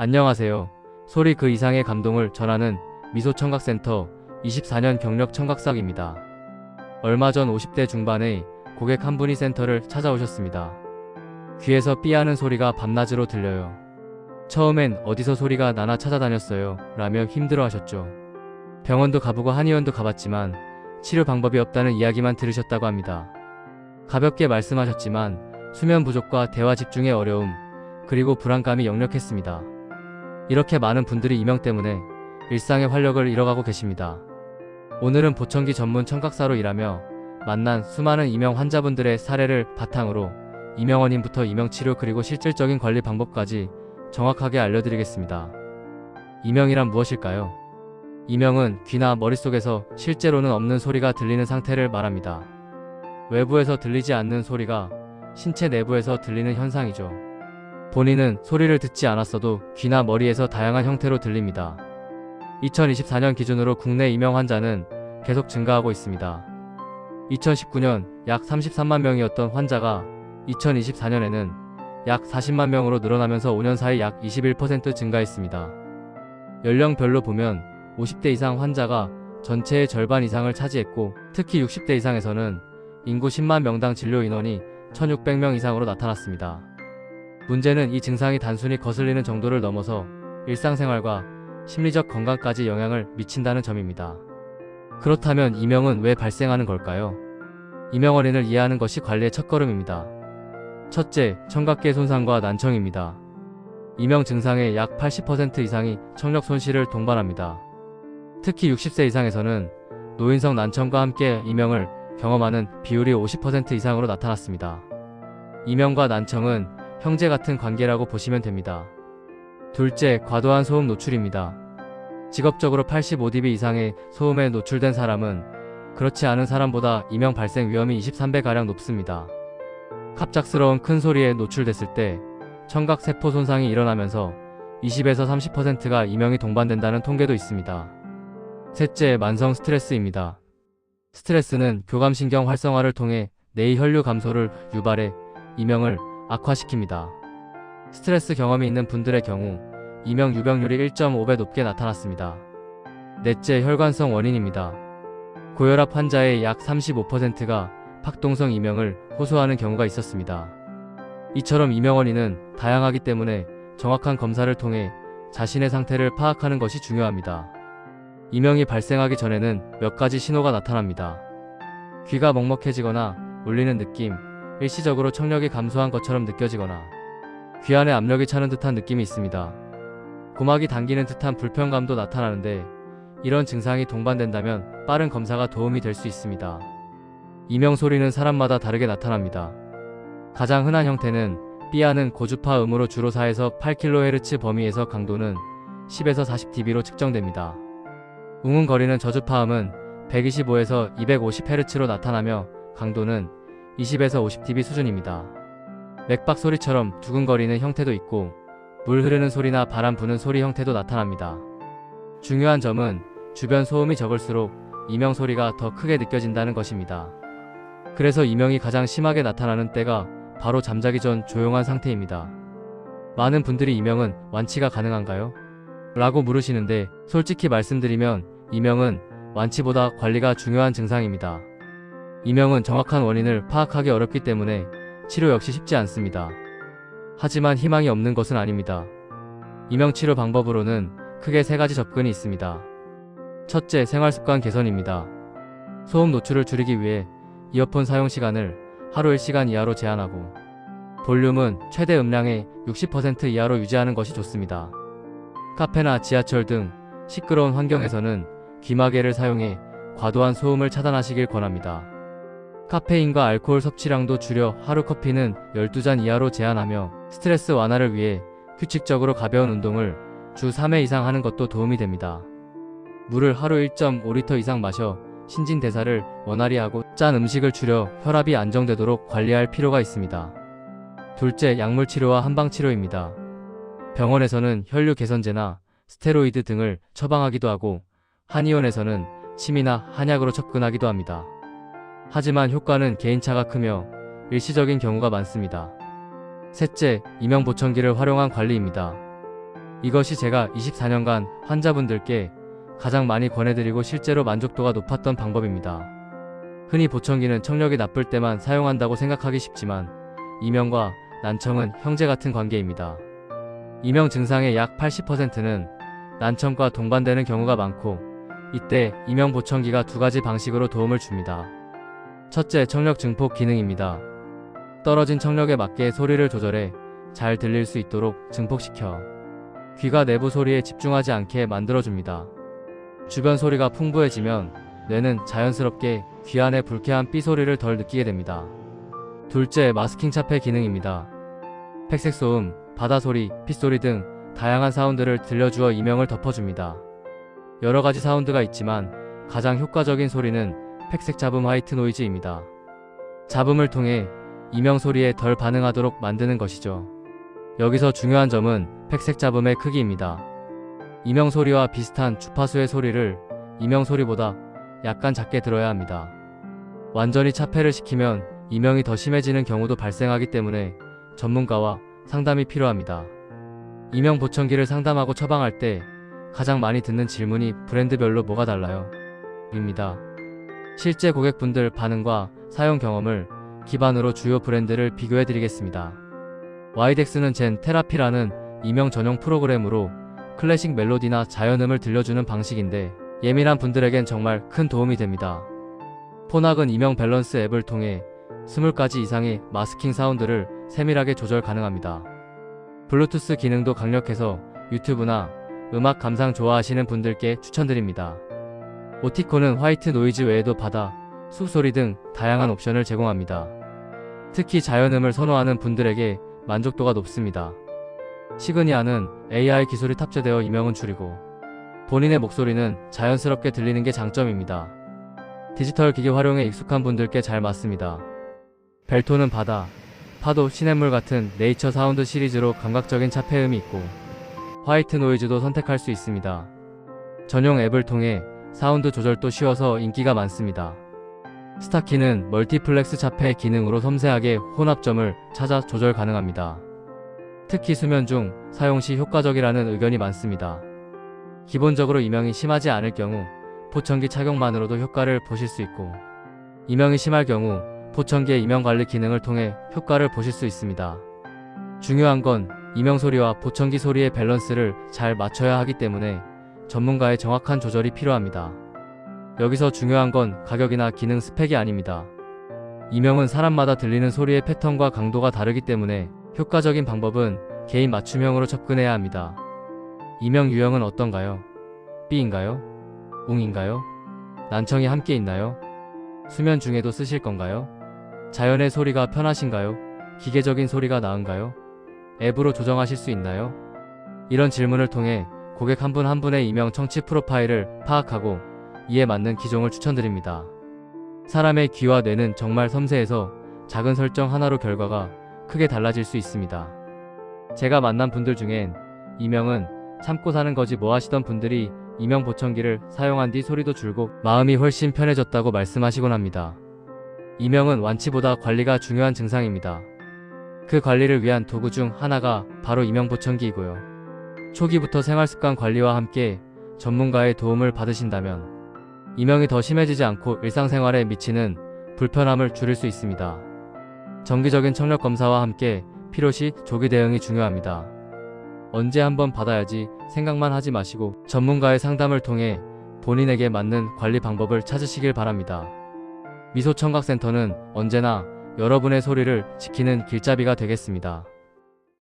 안녕하세요. 소리 그 이상의 감동을 전하는 미소청각센터 24년 경력 청각사입니다. 얼마 전 50대 중반의 고객 한 분이 센터를 찾아오셨습니다. 귀에서 삐하는 소리가 밤낮으로 들려요. 처음엔 어디서 소리가 나나 찾아다녔어요 라며 힘들어하셨죠. 병원도 가보고 한의원도 가봤지만 치료 방법이 없다는 이야기만 들으셨다고 합니다. 가볍게 말씀하셨지만 수면 부족과 대화 집중의 어려움, 그리고 불안감이 역력했습니다. 이렇게 많은 분들이 이명 때문에 일상의 활력을 잃어가고 계십니다. 오늘은 보청기 전문 청각사로 일하며 만난 수많은 이명 환자분들의 사례를 바탕으로 이명 원인부터 이명 치료 그리고 실질적인 관리 방법까지 정확하게 알려드리겠습니다. 이명이란 무엇일까요? 이명은 귀나 머릿속에서 실제로는 없는 소리가 들리는 상태를 말합니다. 외부에서 들리지 않는 소리가 신체 내부에서 들리는 현상이죠. 본인은 소리를 듣지 않았어도 귀나 머리에서 다양한 형태로 들립니다. 2024년 기준으로 국내 이명 환자는 계속 증가하고 있습니다. 2019년 약 33만 명이었던 환자가 2024년에는 약 40만 명으로 늘어나면서 5년 사이 약 21% 증가했습니다. 연령별로 보면 50대 이상 환자가 전체의 절반 이상을 차지했고, 특히 60대 이상에서는 인구 10만 명당 진료 인원이 1,600명 이상으로 나타났습니다. 문제는 이 증상이 단순히 거슬리는 정도를 넘어서 일상생활과 심리적 건강까지 영향을 미친다는 점입니다. 그렇다면 이명은 왜 발생하는 걸까요? 이명 원인을 이해하는 것이 관리의 첫걸음입니다. 첫째, 청각계 손상과 난청입니다. 이명 증상의 약 80% 이상이 청력 손실을 동반합니다. 특히 60세 이상에서는 노인성 난청과 함께 이명을 경험하는 비율이 50% 이상으로 나타났습니다. 이명과 난청은 형제 같은 관계라고 보시면 됩니다. 둘째, 과도한 소음 노출입니다. 직업적으로 85dB 이상의 소음에 노출된 사람은 그렇지 않은 사람보다 이명 발생 위험이 23배가량 높습니다. 갑작스러운 큰 소리에 노출됐을 때 청각세포 손상이 일어나면서 20에서 30%가 이명이 동반된다는 통계도 있습니다. 셋째, 만성 스트레스입니다. 스트레스는 교감신경 활성화를 통해 뇌의 혈류 감소를 유발해 이명을 악화시킵니다. 스트레스 경험이 있는 분들의 경우 이명 유병률이 1.5배 높게 나타났습니다. 넷째, 혈관성 원인입니다. 고혈압 환자의 약 35%가 박동성 이명을 호소하는 경우가 있었습니다. 이처럼 이명 원인은 다양하기 때문에 정확한 검사를 통해 자신의 상태를 파악하는 것이 중요합니다. 이명이 발생하기 전에는 몇 가지 신호가 나타납니다. 귀가 먹먹해지거나 울리는 느낌, 일시적으로 청력이 감소한 것처럼 느껴지거나 귀 안에 압력이 차는 듯한 느낌이 있습니다. 고막이 당기는 듯한 불편감도 나타나는데, 이런 증상이 동반된다면 빠른 검사가 도움이 될 수 있습니다. 이명 소리는 사람마다 다르게 나타납니다. 가장 흔한 형태는 삐하는 고주파 음으로 주로 4에서 8kHz 범위에서 강도는 10에서 40dB로 측정됩니다. 웅웅거리는 저주파음은 125에서 250Hz로 나타나며 강도는 20에서 50dB 수준입니다. 맥박 소리처럼 두근거리는 형태도 있고, 물 흐르는 소리나 바람 부는 소리 형태도 나타납니다. 중요한 점은 주변 소음이 적을수록 이명 소리가 더 크게 느껴진다는 것입니다. 그래서 이명이 가장 심하게 나타나는 때가 바로 잠자기 전 조용한 상태입니다. 많은 분들이 이명은 완치가 가능한가요? 라고 물으시는데, 솔직히 말씀드리면 이명은 완치보다 관리가 중요한 증상입니다. 이명은 정확한 원인을 파악하기 어렵기 때문에 치료 역시 쉽지 않습니다. 하지만 희망이 없는 것은 아닙니다. 이명 치료 방법으로는 크게 3가지 접근이 있습니다. 첫째, 생활습관 개선입니다. 소음 노출을 줄이기 위해 이어폰 사용 시간을 하루 1시간 이하로 제한하고, 볼륨은 최대 음량의 60% 이하로 유지하는 것이 좋습니다. 카페나 지하철 등 시끄러운 환경에서는 귀마개를 사용해 과도한 소음을 차단하시길 권합니다. 카페인과 알코올 섭취량도 줄여 하루 커피는 12잔 이하로 제한하며, 스트레스 완화를 위해 규칙적으로 가벼운 운동을 주 3회 이상 하는 것도 도움이 됩니다. 물을 하루 1.5리터 이상 마셔 신진대사를 원활히 하고, 짠 음식을 줄여 혈압이 안정되도록 관리할 필요가 있습니다. 둘째, 약물 치료와 한방 치료입니다. 병원에서는 혈류 개선제나 스테로이드 등을 처방하기도 하고, 한의원에서는 침이나 한약으로 접근하기도 합니다. 하지만 효과는 개인차가 크며 일시적인 경우가 많습니다. 셋째, 이명 보청기를 활용한 관리입니다. 이것이 제가 24년간 환자분들께 가장 많이 권해드리고 실제로 만족도가 높았던 방법입니다. 흔히 보청기는 청력이 나쁠 때만 사용한다고 생각하기 쉽지만 이명과 난청은 형제 같은 관계입니다. 이명 증상의 약 80%는 난청과 동반되는 경우가 많고 이때 이명 보청기가 두 가지 방식으로 도움을 줍니다. 첫째, 청력 증폭 기능입니다. 떨어진 청력에 맞게 소리를 조절해 잘 들릴 수 있도록 증폭시켜 귀가 내부 소리에 집중하지 않게 만들어줍니다. 주변 소리가 풍부해지면 뇌는 자연스럽게 귀 안의 불쾌한 삐 소리를 덜 느끼게 됩니다. 둘째, 마스킹 차폐 기능입니다. 팩색 소음, 바다 소리, 핏소리 등 다양한 사운드를 들려주어 이명을 덮어줍니다. 여러 가지 사운드가 있지만 가장 효과적인 소리는 팩색 잡음 화이트 노이즈입니다. 잡음을 통해 이명 소리에 덜 반응하도록 만드는 것이죠. 여기서 중요한 점은 팩색 잡음의 크기입니다. 이명 소리와 비슷한 주파수의 소리를 이명 소리보다 약간 작게 들어야 합니다. 완전히 차폐를 시키면 이명이 더 심해지는 경우도 발생하기 때문에 전문가와 상담이 필요합니다. 이명 보청기를 상담하고 처방할 때 가장 많이 듣는 질문이 브랜드별로 뭐가 달라요? 입니다. 실제 고객분들 반응과 사용 경험을 기반으로 주요 브랜드를 비교해 드리겠습니다. 와이덱스는 젠 테라피라는 이명 전용 프로그램으로 클래식 멜로디나 자연음을 들려주는 방식인데 예민한 분들에겐 정말 큰 도움이 됩니다. 포낙은 이명 밸런스 앱을 통해 20가지 이상의 마스킹 사운드를 세밀하게 조절 가능합니다. 블루투스 기능도 강력해서 유튜브나 음악 감상 좋아하시는 분들께 추천드립니다. 오티코는 화이트 노이즈 외에도 바다, 숲소리 등 다양한 옵션을 제공합니다. 특히 자연음을 선호하는 분들에게 만족도가 높습니다. 시그니아는 AI 기술이 탑재되어 이명은 줄이고 본인의 목소리는 자연스럽게 들리는 게 장점입니다. 디지털 기기 활용에 익숙한 분들께 잘 맞습니다. 벨토는 바다, 파도, 시냇물 같은 네이처 사운드 시리즈로 감각적인 차폐음이 있고 화이트 노이즈도 선택할 수 있습니다. 전용 앱을 통해 사운드 조절도 쉬워서 인기가 많습니다. 스타키는 멀티플렉스 차폐 기능으로 섬세하게 혼합점을 찾아 조절 가능합니다. 특히 수면 중 사용 시 효과적이라는 의견이 많습니다. 기본적으로 이명이 심하지 않을 경우 보청기 착용만으로도 효과를 보실 수 있고 이명이 심할 경우 보청기의 이명 관리 기능을 통해 효과를 보실 수 있습니다. 중요한 건 이명 소리와 보청기 소리의 밸런스를 잘 맞춰야 하기 때문에 전문가의 정확한 조절이 필요합니다. 여기서 중요한 건 가격이나 기능 스펙이 아닙니다. 이명은 사람마다 들리는 소리의 패턴과 강도가 다르기 때문에 효과적인 방법은 개인 맞춤형으로 접근해야 합니다. 이명 유형은 어떤가요? B인가요? 웅인가요? 난청이 함께 있나요? 수면 중에도 쓰실 건가요? 자연의 소리가 편하신가요? 기계적인 소리가 나은가요? 앱으로 조정하실 수 있나요? 이런 질문을 통해 고객 한 분 한 분의 이명 청취 프로파일을 파악하고 이에 맞는 기종을 추천드립니다. 사람의 귀와 뇌는 정말 섬세해서 작은 설정 하나로 결과가 크게 달라질 수 있습니다. 제가 만난 분들 중엔 이명은 참고 사는 거지 뭐 하시던 분들이 이명 보청기를 사용한 뒤 소리도 줄고 마음이 훨씬 편해졌다고 말씀하시곤 합니다. 이명은 완치보다 관리가 중요한 증상입니다. 그 관리를 위한 도구 중 하나가 바로 이명 보청기이고요. 초기부터 생활습관 관리와 함께 전문가의 도움을 받으신다면 이명이 더 심해지지 않고 일상생활에 미치는 불편함을 줄일 수 있습니다. 정기적인 청력 검사와 함께 필요시 조기 대응이 중요합니다. 언제 한번 받아야지 생각만 하지 마시고 전문가의 상담을 통해 본인에게 맞는 관리 방법을 찾으시길 바랍니다. 미소청각센터는 언제나 여러분의 소리를 지키는 길잡이가 되겠습니다.